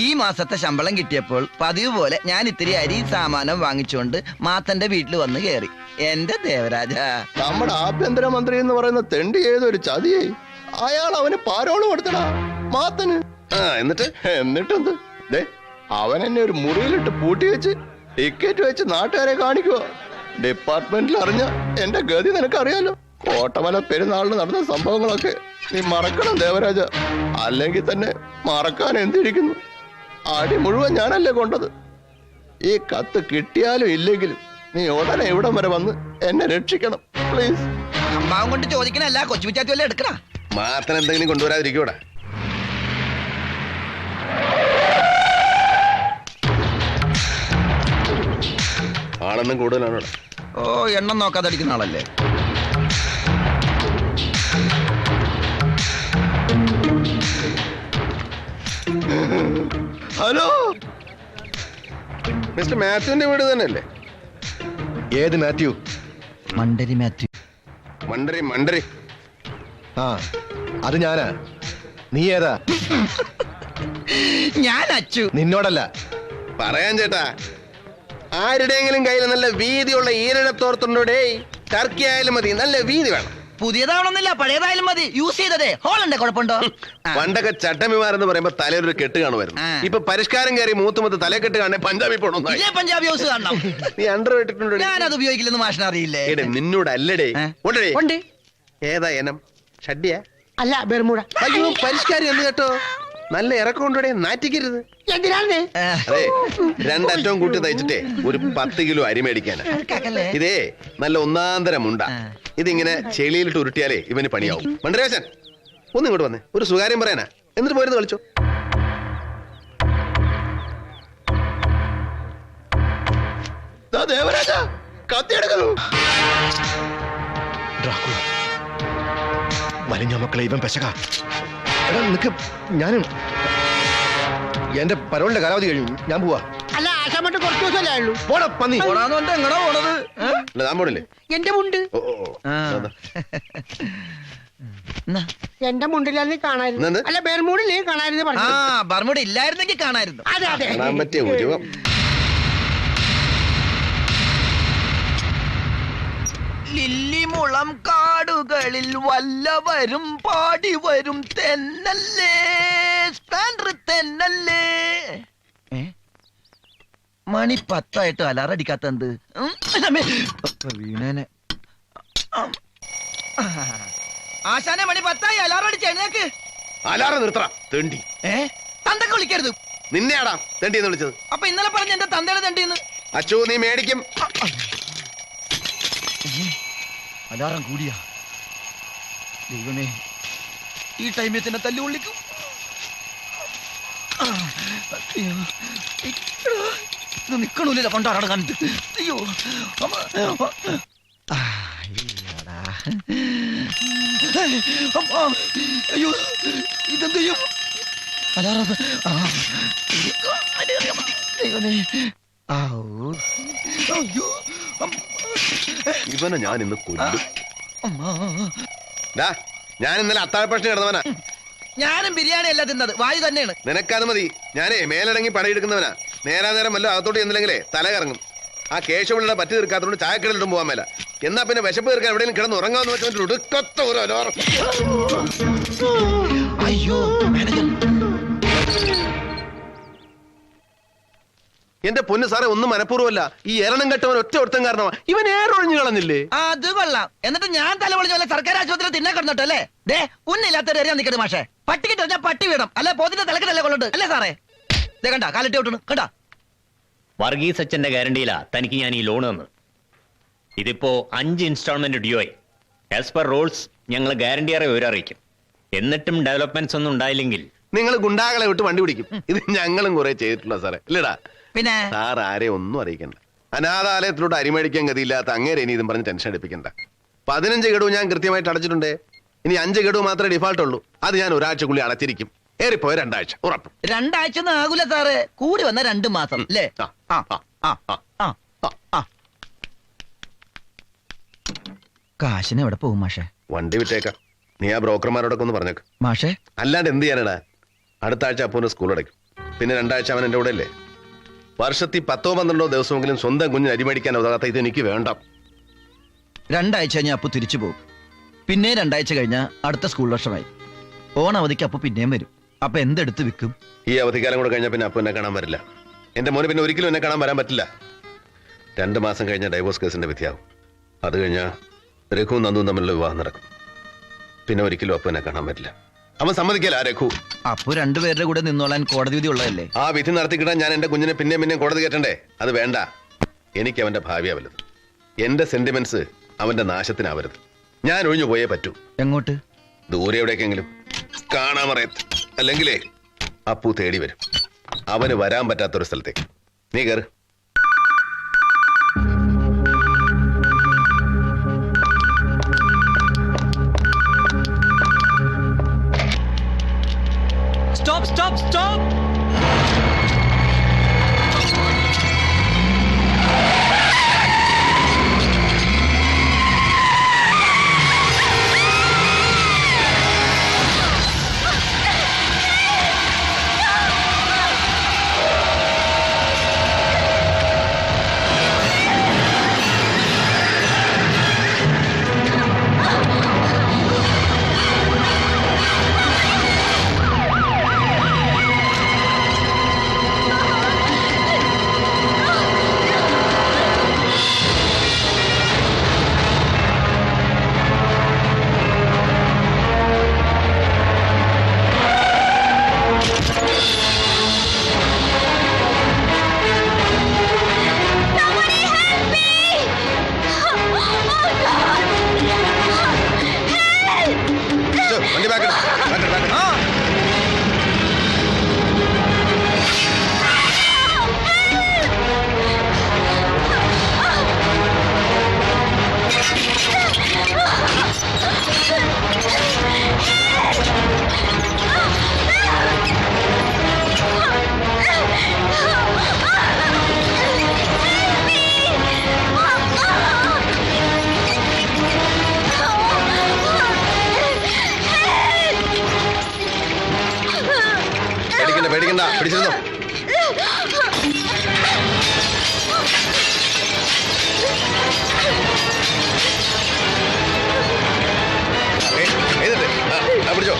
ഈ മാസത്തെ ശമ്പളം കിട്ടിയപ്പോൾ പതിവ് പോലെ ഞാൻ ഇത്തിരി അരി സാമാനം വാങ്ങിച്ചുകൊണ്ട് മാത്തന്റെ വീട്ടിൽ വന്ന് കയറി. എന്റെ ദേവരാജ, നമ്മുടെ ആഭ്യന്തരമന്ത്രി എന്ന് പറയുന്ന തെണ്ടി ഏതൊരു ചതിയായി. അയാൾ അവന് പാരോള് കൊടുത്തടാ മാത്തന്. എന്നിട്ടെന്ത്? അവൻ എന്നെ ഒരു മുറിയിലിട്ട് പൂട്ടി വെച്ച് ടിക്കറ്റ് വെച്ച് നാട്ടുകാരെ കാണിക്കുവോ. ഡിപ്പാർട്ട്മെന്റിൽ അറിഞ്ഞ എന്റെ ഗതി നിനക്കറിയാലോ. കോട്ടമല പെരുന്നാളിന് നടന്ന സംഭവങ്ങളൊക്കെ നീ മറക്കണം ദേവരാജ. അല്ലെങ്കിൽ തന്നെ മറക്കാൻ എന്തിരിക്കുന്നു. അടി മുഴുവൻ ഞാനല്ലേ കൊണ്ടത്. ഈ കത്ത് കിട്ടിയാലും ഇല്ലെങ്കിലും നീ ഉടനെ ഇവിടം വരെ വന്ന് എന്നെ രക്ഷിക്കണം പ്ലീസ്. അമ്മാവൻ കൊണ്ട് ചോദിക്കണല്ല, കൊച്ചു വിച്ചാത്തി വല്ല എടുക്കണ. മാത്രം എന്തെങ്കിലും കൊണ്ടുവരാതിരിക്കൂടാ. ആളെണ്ണം കൂടുതലാണോ? ഓ, എണ്ണം നോക്കാതെ അടിക്കുന്ന ആളല്ലേ. ഹലോ, മിസ്റ്റർ മാത്യുവിന്റെ വീട് തന്നെയല്ലേ? ഏത് മാത്യു? മണ്ടരി മാത്യു. മണ്ടരി. ആ, അത് ഞാനാ. നീ ഏതാ? ഞാൻ അച്ചു. നിന്നോടല്ല പറയാൻ ചേട്ടാ. ആരുടെയെങ്കിലും കയ്യിൽ നല്ല വീതിയുള്ള ഈരടത്തോർത്തുണ്ടോടേ. ടർക്കി ആയാലും മതി, നല്ല വീതി വേണം. പുതിയതാവണമെന്നില്ല, പഴയതായാലും മതി. യൂസ് ചെയ്തതേ ഹോളുണ്ട്, കുഴപ്പമുണ്ടോ? പണ്ടൊക്കെ ചട്ടമ്പിമാരെന്ന് പറയുമ്പോ തലയൊരു കെട്ട് കാണുമായിരുന്നു. ഇപ്പൊ പരിഷ്കാരം കയറി മൂത്തുമത്ത് തലക്കെട്ട് കാണേ പഞ്ചാബി പോണം. പഞ്ചാബി ഹൗസ് കാണണം. നീ അണ്ടർ ഇട്ടിട്ടുണ്ടോ? ഞാനത് ഉപയോഗിക്കില്ലെന്ന് മാഷിന് അറിയില്ലേ? നിന്നോട് അല്ലടേ. ഏതാ എനം? ഷഡ്ഡിയ അല്ല, ബെർമുഡ. അയ്യോ, പരിഷ്കാരം എന്ന് കേട്ടോ. നല്ല ഇറക്കം കൊണ്ടോടെ, നാറ്റിക്കരുത്. എന്തിനാണ്? അതെ, രണ്ടറ്റവും കൂട്ടി തയ്ച്ചിട്ടേ ഒരു 10 കിലോ അരി മേടിക്കാനാ. ഇതേ നല്ല ഒന്നാന്തരം ഉണ്ട. ഇതിങ്ങനെ ചെളിയിലിട്ട് ഉരുട്ടിയാലേ ഇവന് പണിയാവും. മണ്ടരേശൻ, ഒന്നും ഇങ്ങോട്ട് വന്നേ, ഒരു സുകാര്യം പറയാനാ. എന്നിട്ട് പോയിരുന്നു കളിച്ചോ. ദേവരാജ കത്തിയെടുക്കുന്നു. വലിഞ്ഞ മക്കളെ, ഇവൻ പെശക. നിനക്ക് ഞാനും എന്റെ പരോളിന്റെ കാലാവധി കഴിഞ്ഞു. ഞാൻ പോവാ. അല്ല, ആശാമട്ട് കുറച്ച് ദിവസമല്ലേ ഉള്ളൂ. പോടാ പന്നി. എങ്ങടാ പോണത്? ഞാൻ പോണില്ലേ? എന്റെ മുണ്ട് എന്റെ മുണ്ടിലാന്ന് കാണായിരുന്നു. അല്ല, ബെർമൂഡിൽ കാണായിരുന്നു പറഞ്ഞു. ബർമുഡ ഇല്ലായിരുന്നെങ്കിൽ കാണായിരുന്നു. അതെ അതെ. കാണാൻ പറ്റിയ ഉരുവം. ലില്ലിമുളം കാടുകളിൽ വല്ലവരും പാടി വരും തെന്നല്ലേ, സ്പാൻഡർ തെന്നല്ലേ. മണി 10 അലാറടിക്കാത്ത എന്ത്? വീണേനെ. ആശാനെ, മണി 10 അലാറടിച്ച് എഴുന്നേക്ക്. അലാറ നിർത്തറ തെണ്ടി. തന്തൊക്കെ വിളിക്കരുത്. നിന്നെയാടാ തെണ്ടി എന്ന് വിളിച്ചത്. അപ്പൊ ഇന്നലെ പറഞ്ഞ എന്റെ തന്തയുടെ തണ്ടിന്ന്. അച്ചു, നീ മേടിക്കും. അലാറം കൂടിയാ. ദൈവമേ, ഈ ടൈമിൽ തന്നെ തല്ലി ഉള്ളിക്കും. ഇത് നിക്കണൂല്ല, പണ്ടാറാണ് കണ്ടിട്ട്. അയ്യോ, അയ്യോ, ഇതെന്ത് ചെയ്യും? അലാറം. ദൈവമേ, അയ്യോ, ഇവനെ ഞാൻ ഇന്ന് കൊല്ലും. ഞാൻ ഇന്നലെ അത്താഴപ്പക്ഷി കിടന്നവനാ. ഞാനും ബിരിയാണി അല്ല തിന്നത്, വായു തന്നെയാണ്. നിനക്കത് മതി. ഞാനേ മേലടങ്ങി പണിയെടുക്കുന്നവനാ. നേരം വല്ല അകത്തോട്ട് ചെന്നില്ലെങ്കിലേ തല കറങ്ങും. ആ കേശവളിയുടെ പറ്റി തീർക്കാത്തോണ്ട് ചായക്കടലിട്ടും പോകാൻ മേല. എന്നാ പിന്നെ വിശപ്പ് തീർക്കാൻ എവിടെയും കിടന്ന് ഉറങ്ങാന്ന് വെച്ചാൽ ഒടുക്കത്ത ഒരു അലോറം. അയ്യോ, എന്റെ പൊന്നു സാറേ, ഒന്നും മനഃപൂർവ്വമല്ല. ഈ എരണം കെട്ടവൻ ഒറ്റ ഒരുത്തം കാരണമാണ്. ഇവൻ ഏറൊഴിഞ്ഞു കളഞ്ഞില്ലേ? അത് കൊള്ളാം. എന്നിട്ട് ഞാൻ തല പൊളിച്ച പോലെ സർക്കാർ ആശുപത്രിയിൽ തിന്നെ കിടന്നിട്ടല്ലേ? ദേ, ഉന്നില്ലാത്തൊരു എറിയാൻ നിൽക്കരുത് മാഷേ. പട്ടിക്കിട്ട് ഞാൻ പട്ടി വീടും. അല്ലെ പോത്തിന്റെ തലക്കെട്ടല്ലേ കൊള്ളുണ്ട് അല്ലേ സാറേ? ദേ കണ്ട, കാലിട്ടി വിട്ടു കണ്ട. വർഗീസ് അച്ഛന്റെ ഗ്യാരണ്ടിയിലാ തനിക്ക് ഞാൻ ഈ ലോൺ തന്നു. ഇതിപ്പോ 5 ഇൻസ്റ്റാൾമെന്റ് ഡ്യൂ ആയി. ആസ് പെർ റൂൾസ് ഞങ്ങൾ ഗ്യാരണ്ടിയറെ വിവരം അറിയിക്കും. എന്നിട്ടും ഡെവലപ്മെന്റ്സ് ഒന്നും ഉണ്ടായില്ലെങ്കിൽ നിങ്ങൾ ഗുണ്ടാകളെ വിട്ട് വണ്ടി പിടിക്കും. ഇത് ഞങ്ങളും കുറെ ചെയ്തിട്ടുള്ള സാറേ, ഇല്ലടാ. പിന്നെ സാർ ആരെ ഒന്നും അറിയിക്കണ്ട. അനാഥാലയത്തിലൂടെ അരിമേടിക്കാൻ ഗതിയില്ലാത്ത അങ്ങേരെ ഇനി ഇതും പറഞ്ഞ് ടെൻഷൻ എടുപ്പിക്കണ്ട. 15 ഗഡു ഞാൻ കൃത്യമായിട്ട് അടച്ചിട്ടുണ്ട്. ഇനി 5 ഗഡു മാത്രമേ ഡിഫാൾട്ട് ഉള്ളൂ. അത് ഞാൻ ഒരാഴ്ചക്കുള്ളിൽ അടച്ചിരിക്കും. ഏറിപ്പോയ 2 ആഴ്ച ഉറപ്പ്. 2 ആഴ്ച ഒന്നും ആകൂല സാറേ, കൂടി വന്ന 2 മാസം അല്ലേ? കാശിന് എവിടെ പോകും മാഷേ? വണ്ടി വിറ്റേക്കാം. നീ ആ ബ്രോക്കർമാരോടൊക്കെ ഒന്ന് പറഞ്ഞേക്ക്. മാഷേ, അല്ലാണ്ട് എന്ത് ചെയ്യാനടാ? അടുത്ത ആഴ്ച അപ്പൂന് സ്കൂൾ അടയ്ക്കും. പിന്നെ 2 ആഴ്ച അവൻ എൻ്റെ കൂടെ അല്ലേ? വർഷത്തിൽ 10-12 ദിവസമെങ്കിലും സ്വന്തം കുഞ്ഞിന് അരിമടിക്കാൻ ഉതകാത്ത ഇത് എനിക്ക് വേണ്ട. 2 ആഴ്ച കഴിഞ്ഞാൽ അപ്പു തിരിച്ചു പോകും. പിന്നെ 2 ആഴ്ച കഴിഞ്ഞാൽ അടുത്ത സ്കൂൾ വർഷമായി. ഓണവധിക്ക് അപ്പു പിന്നെയും വരും. അപ്പൊ എന്തെടുത്ത് വിൽക്കും? ഈ അവധിക്കാലം കൂടെ കഴിഞ്ഞാൽ പിന്നെ അപ്പു എന്നെ കാണാൻ വരില്ല. എൻ്റെ മോന് പിന്നെ ഒരിക്കലും എന്നെ കാണാൻ വരാൻ പറ്റില്ല. 2 മാസം കഴിഞ്ഞ ഡൈവോഴ്സ് കേസിന്റെ വിധിയാവും. അത് കഴിഞ്ഞാൽ രഘുവും നന്ദുവും തമ്മിലുള്ള വിവാഹം നടക്കും. പിന്നെ ഒരിക്കലും അപ്പു എന്നെ കാണാൻ പറ്റില്ല. അവൻ സമ്മതിക്കല രഘു. അപ്പു 2 പേരുടെ കൂടെ നിന്നോളാൻ കോടതി വിധി ഉള്ളതല്ലേ? ആ വിധി നടത്തിക്കിട്ടാൻ ഞാൻ എൻ്റെ കുഞ്ഞിനെ പിന്നെയും കോടതി കയറ്റണ്ടേ? അത് വേണ്ട. എനിക്ക് അവന്റെ ഭാവിയാ വലുത്. എന്റെ സെന്റിമെന്റ്സ് അവന്റെ നാശത്തിനാവരുത്. ഞാൻ ഒഴിഞ്ഞു പോയേ പറ്റൂ. എങ്ങോട്ട്? ദൂരെ എവിടേക്കെങ്കിലും. കാണാമറയത്ത്. അല്ലെങ്കിലേ അപ്പു തേടി വരും. അവന് വരാൻ പറ്റാത്തൊരു സ്ഥലത്തേക്ക്. നീ കയറ്. Stop stop stop. വണ്ടി ബാക്ക് പേടിക്കണ്ട. പിടിച്ചിരുന്നോ? പിടിച്ചോ.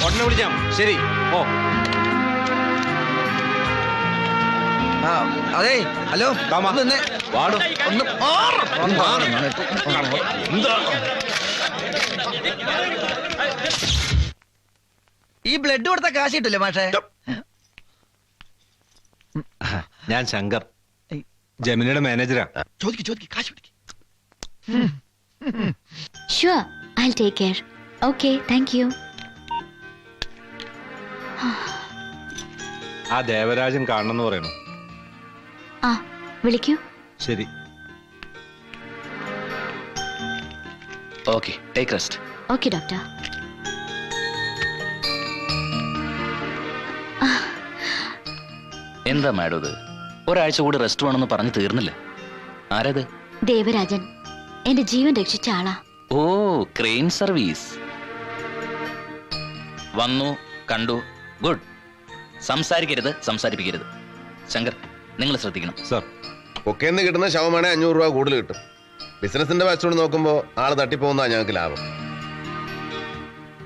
ഉടനെ വിളിക്കാം. ശരി. ഓ അതെ. ഹലോ. വാടും. ഈ ബ്ലഡ് കൊടുത്ത കാശ് കിട്ടില്ലേ മാഷേ? ഞാൻ ശങ്കർ, ജമിനിയുടെ മാനേജരാ. ചോദിക്ക് കാശ് പിടിക്ക്. Sure, I'll take care. Okay, thank you. ആ ദേവരാജൻ കാണണമെന്ന് പറയണു. ആ, വിളിക്കൂ. ശരി. Okay, take rest. Okay, doctor. എന്താ മാഡം ഇത്? ഒരാഴ്ച കൂടി റെസ്റ്റ് വേണമെന്ന് പറഞ്ഞു തീർന്നില്ല. ആരത്? ദേവരാജൻ, എന്റെ ജീവൻ രക്ഷിച്ച ആളാ. ഓ, ക്രെയിൻ സർവീസ്. വന്നു, കണ്ടു, ഗുഡ്. സംസാരിക്കരുത്, സംസാരിപ്പിക്കരുത്. ശങ്കർ, നിങ്ങൾ ശ്രദ്ധിക്കണം. സർ. ഒക്കെന്ന് കിട്ടുന്ന ശവമാണെ 500 രൂപ കൂടുതൽ കിട്ടും. ബിസിനസിന്റെ വശത്തോട് നോക്കുമ്പോൾ ആള് തട്ടിപ്പോകുന്നതാ ഞങ്ങൾക്ക് ലാഭം.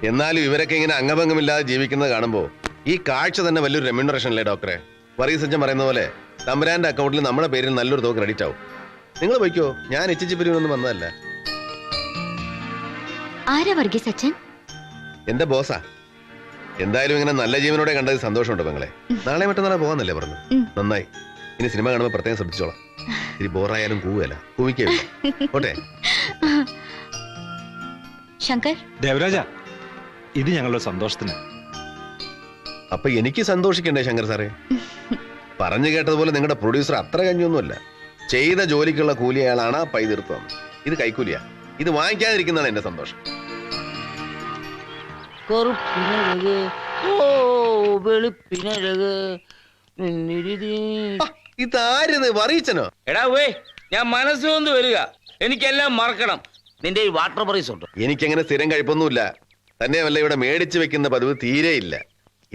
എന്നാലും ഇവരൊക്കെ ഇങ്ങനെ അംഗഭംഗമില്ലാതെ ജീവിക്കുന്നത് കാണുമ്പോൾ ഈ കാഴ്ച തന്നെ വലിയൊരു റെമ്യൂണറേഷൻ അല്ലേ ഡോക്ടറെ? വർഗീസ് അച്ഛൻ പറയുന്ന പോലെ തമ്പുരാന്റെ അക്കൗണ്ടിൽ നമ്മുടെ പേരിൽ നല്ലൊരു തുക ക്രെഡിറ്റ് ആവും. നിങ്ങൾ പോയിക്കോ, ഞാൻ ഇച്ചിച്ച് പിരിവൊന്നും വന്നതല്ല. ആരാ വർഗീസ് അച്ഛൻ? എന്റെ ബോസാ. എന്തായാലും ഇങ്ങനെ നല്ല ജീവനോടെ കണ്ടത് സന്തോഷമുണ്ട് പെങ്ങളെ. നാളെ മറ്റന്നാളെ പോകാന്നല്ലേ പറഞ്ഞു? നന്നായി. ഇനി സിനിമ കാണുമ്പോൾ പ്രത്യേകം ശ്രദ്ധിച്ചോളാം. ഇനി ബോറായാലും കൂവല്ല, കൂവിക്കേ. ഓട്ടെ ശങ്കർ, ദേവരാജ, ഇത് ഞങ്ങളുടെ സന്തോഷത്തിന്. അപ്പൊ എനിക്ക് സന്തോഷിക്കണ്ടേ ശങ്കർ സാറേ? പറഞ്ഞു കേട്ടതുപോലെ നിങ്ങളുടെ പ്രൊഡ്യൂസർ അത്ര കഞ്ഞൊന്നുമല്ല. ചെയ്ത ജോലിക്കുള്ള കൂലി അയാളാണ് പൈ തീർത്തു തന്നത്. ഇത് കൈക്കൂലിയാ. ഇത് വാങ്ങിക്കാതിരിക്കുന്നതാണ് എന്റെ സന്തോഷം. കറുപ്പിനഴക് ഓ വെളുപ്പിനഴക് ഇതാരിത്? വറീച്ചനോ? എടാ വേ, ഞാൻ മനസ്സുകൊണ്ട് വരിക, എനിക്കെല്ലാം മറക്കണം. നിന്റെ ഈ വാട്ടർ പ്രൈസ് ഉണ്ട്. എനിക്കങ്ങനെ സ്ഥിരം കഴിപ്പൊന്നുമില്ല. തന്നെയല്ല, ഇവിടെ മേടിച്ചു വെക്കുന്ന പതിവ് തീരെയില്ല.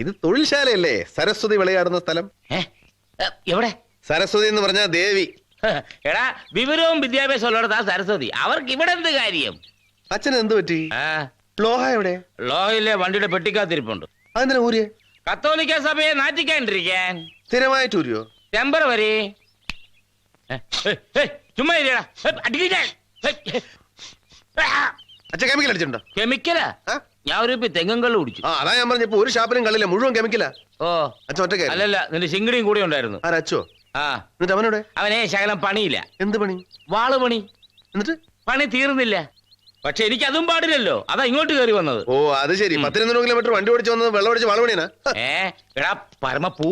ഇത് തൊഴിൽശാലയല്ലേ? സരസ്വതി വിളയാടുന്ന സ്ഥലം. എവിടെ? സരസ്വതി എന്ന് പറഞ്ഞാ ദേവി. എടാ, വിവരവും വിദ്യാഭ്യാസം ഉള്ളിടത്താ സരസ്വതി. അവർക്ക് ഇവിടെ എന്ത് കാര്യം? അച്ഛന് എന്ത് പറ്റി? ലോഹ എവിടെ? ലോഹയിലെ വണ്ടിയുടെ പെട്ടിക്കാത്തിരിപ്പുണ്ട്. അതെന്തിനാ ഊരിയെ? കത്തോലിക്ക സഭയെ നാറ്റിക്കാണ്ടിരിക്കാൻ. സ്ഥിരമായിട്ട് ഊരിയോ? ടെമ്പററി. ചുമ്മാ ഇരിയെടാ. അടിക്കില്ലേ? അച്ഛൻ കെമിക്കൽ അടിച്ചിട്ടുണ്ടോ? കെമിക്കലാ? ഞാൻ ഒരു തെങ്ങും കള്ള് കുടിച്ചു. അതാ ഞാൻ പറഞ്ഞ ഒരു ഷാപ്പിലും കള്ളില്ല, മുഴുവൻ കെമിക്കലാ. ഓ, അച്ഛൻ ഒറ്റ അല്ലല്ല, നിന്റെ ശിങ്കടിയും കൂടെ ഉണ്ടായിരുന്നു. അച്ഛോ? ആ, എന്നിട്ട് അവനോടെ? അവനെ ശകലം പണിയില്ല. എന്ത് പണി? വാള് പണി. എന്നിട്ട് പണി തീർന്നില്ല. പക്ഷെ എനിക്ക് അതും പാടില്ലല്ലോ, അതാ ഇങ്ങോട്ട് കയറി വന്നത്. ഓ, അത് ശരി. 1200 കിലോമീറ്റർ വണ്ടി ഓടിച്ചു വന്നത് വെള്ളം ഒടിച്ച് വാളുപണിയാ? എടാ പരമ പൂ.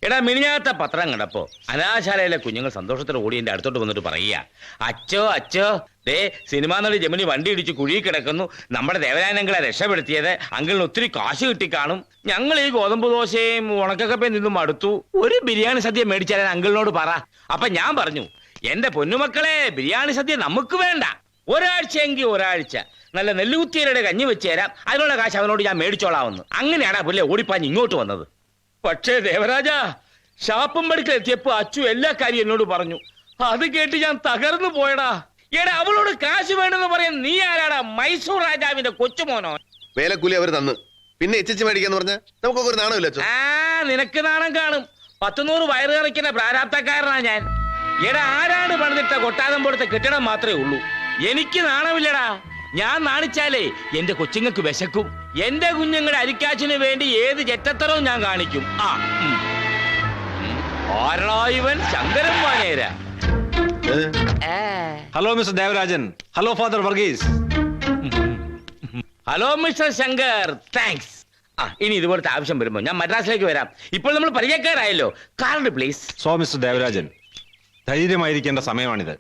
എടാ, മിനിഞ്ഞാത്ത പത്രം കണ്ടപ്പോ അനാശാലയിലെ കുഞ്ഞുങ്ങൾ സന്തോഷത്തോടെ ഓടി എന്റെ അടുത്തോട്ട് വന്നിട്ട് പറയുക, അച്ചോ അച്ചോ, ദേ സിനിമാ നടി ജമിനി വണ്ടി ഇടിച്ച് കുഴി കിടക്കുന്നു, നമ്മുടെ ദേവരാനങ്ങളെ രക്ഷപ്പെടുത്തിയത് അങ്കിളിന് ഒത്തിരി കാശ് കിട്ടി കാണും, ഞങ്ങൾ ഈ ഗോതമ്പ് ദോശയും ഉണക്കക്കപ്പയും നിന്നും അടുത്തു, ഒരു ബിരിയാണി സദ്യ മേടിച്ചാൽ അങ്കിളിനോട് പറ. അപ്പൊ ഞാൻ പറഞ്ഞു, എന്റെ പൊന്നുമക്കളെ, ബിരിയാണി സദ്യ നമുക്ക് വേണ്ട, ഒരാഴ്ചയെങ്കിൽ ഒരാഴ്ച നല്ല നെല്ലുകുത്തിയരുടെ കഞ്ഞി വെച്ച് തരാം, അതിനുള്ള കാശ് അവനോട് ഞാൻ മേടിച്ചോളാമെന്ന്. അങ്ങനെയാടാ പുല്ലേ ഓടിപ്പാഞ്ഞ് ഇങ്ങോട്ട് വന്നത്. പക്ഷേ ദേവരാജ, ഷാപ്പും പടിക്കൽ എത്തിയപ്പോ അച്ചു എല്ലാ കാര്യം എന്നോട് പറഞ്ഞു. അത് കേട്ട് ഞാൻ തകർന്നു പോയടാ. എടാ, അവളോട് കാശ് വേണമെന്ന് പറയാൻ നീ ആരാടാ? മൈസൂർ രാജാവിന്റെ കൊച്ചുമോനോ? വേലക്കൂലി അവര് തന്നു, പിന്നെ എച്ചിച്ച് മേടിക്കാന്ന് പറഞ്ഞാൽ നമുക്കൊക്കെ ഒരു നാണമില്ല. നിനക്ക് നാണം കാണും. 100 വയറ് നിറയ്ക്കുന്ന പ്രാരാബ്ധക്കാരനാ ഞാൻ. എടാ, ആരാണ് പണിതിട്ട കൊട്ടാരം പോലത്തെ കെട്ടിടം മാത്രമേ ഉള്ളൂ. എനിക്ക് നാണമില്ലടാ. ഞാൻ നാണിച്ചാലേ എന്റെ കൊച്ചുങ്ങൾക്ക് വിശക്കും. എന്റെ കുഞ്ഞുങ്ങളുടെ അരിക്കാച്ചിന് വേണ്ടി ഏത് ചെറ്റത്തരവും ഞാൻ കാണിക്കും. ആരാ ഇവൻ? ശങ്കരൻ വാനേര. Hello mister Devarajan. Hello father Varghese. Hello mister Shankar, thanks. ഇനി ഇതുപോലത്തെ ആവശ്യം വരുമ്പോ ഞാൻ മദ്രാസിലേക്ക് വരാം. ഇപ്പോൾ നമ്മൾ പരിചയക്കാരായല്ലോ. Card please. So mister Devarajan, ധൈര്യമായിരിക്കേണ്ട സമയമാണിത്.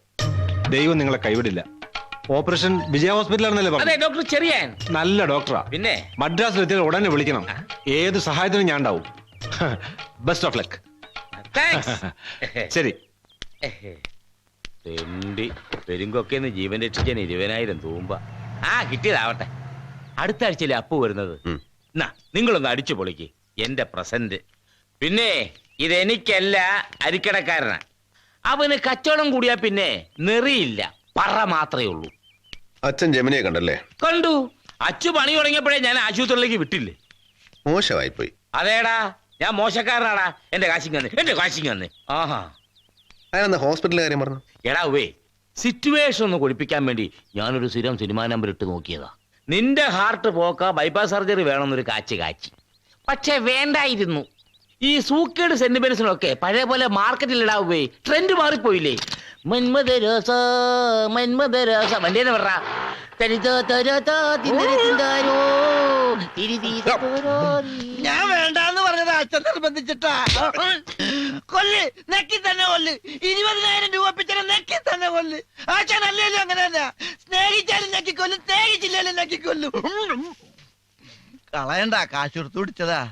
ദൈവം നിങ്ങളെ കൈവിടില്ല. ഓപ്പറേഷൻ വിജയ ഹോസ്പിറ്റലാണെന്നല്ലേ അതെ, പറഞ്ഞു? ഡോക്ടർ ചെറിയാൻ നല്ല ഡോക്ടറാ. പിന്നെ മദ്രാസിലെത്തിയാൽ ഉടനെ വിളിക്കണം. ഏത് സഹായത്തിനും ഞാൻ ഉണ്ടാവും. Best of luck. താങ്ക്സ്. ശരി. തെണ്ടി പെരുങ്കൊക്കെന്ന് ജീവൻ രക്ഷിക്കാൻ 20,000 തൂമ്പ. കിട്ടിയതാവട്ടെ. അടുത്ത ആഴ്ചയിലെ അപ്പു വരുന്നത്. നിങ്ങളൊന്ന് അടിച്ചു പൊളിക്ക്. എന്റെ പ്രസന്റ്. പിന്നെ ഇതെനിക്കല്ല, അരിക്കടക്കാരനാ. അവന് കച്ചവടം കൂടിയാ പിന്നെ നെറിയില്ല, പറ മാത്രമേ ഉള്ളൂ. അച്ഛൻ ജമിനിയെ കണ്ടല്ലേ? കണ്ടു. അച്ചു പണി തുടങ്ങിയപ്പോഴേ ഞാൻ ആശുപത്രിയിലേക്ക് വിട്ടില്ലേ. മോശമായിപ്പോയി. അതേടാ, ഞാൻ മോശക്കാരനാടാ. എന്റെ കാശിങ് വന്നേ. ആഹാ, അയാളെന്താ ഹോസ്പിറ്റലിലെ കാര്യം പറഞ്ഞു? എടാ വേ, സിറ്റുവേഷൻ ഒന്ന് കുടിപ്പിക്കാൻ വേണ്ടി ഞാനൊരു സ്ഥിരം സിനിമാ നമ്പർ ഇട്ട് നോക്കിയതാ. നിന്റെ ഹാർട്ട് പോക്ക ബൈപ്പാസ് സർജറി വേണമെന്നൊരു കാച്ചി. പക്ഷെ വേണ്ടായിരുന്നു. ഈ സൂക്കേട് സെന്റിമെന്റ്സിനൊക്കെ പഴയ പോലെ മാർക്കറ്റിൽ ഇടാവേ. ട്രെൻഡ് മാറിപ്പോയില്ലേ? മന്മദരസ വണ്ടിയെന്ന് പറ. ഞാൻ വേണ്ടാന്ന് പറഞ്ഞത് അച്ഛൻ നിർബന്ധിച്ചിട്ടാ. കൊല്ല്, നെക്കി തന്നെ കൊല്ല്. 20,000 രൂപ പിച്ചനെ നെക്കി തന്നെ കൊല്ല്. അച്ഛൻ അല്ലേലും അങ്ങനെ തന്നെ. സ്നേഹിച്ചാലും നെക്കിക്കൊല്ലും, സ്നേഹിച്ചില്ലേലും നെക്കിക്കൊല്ലും. കളയണ്ട, കാശ് കൊടുത്തു പിടിച്ചതാ.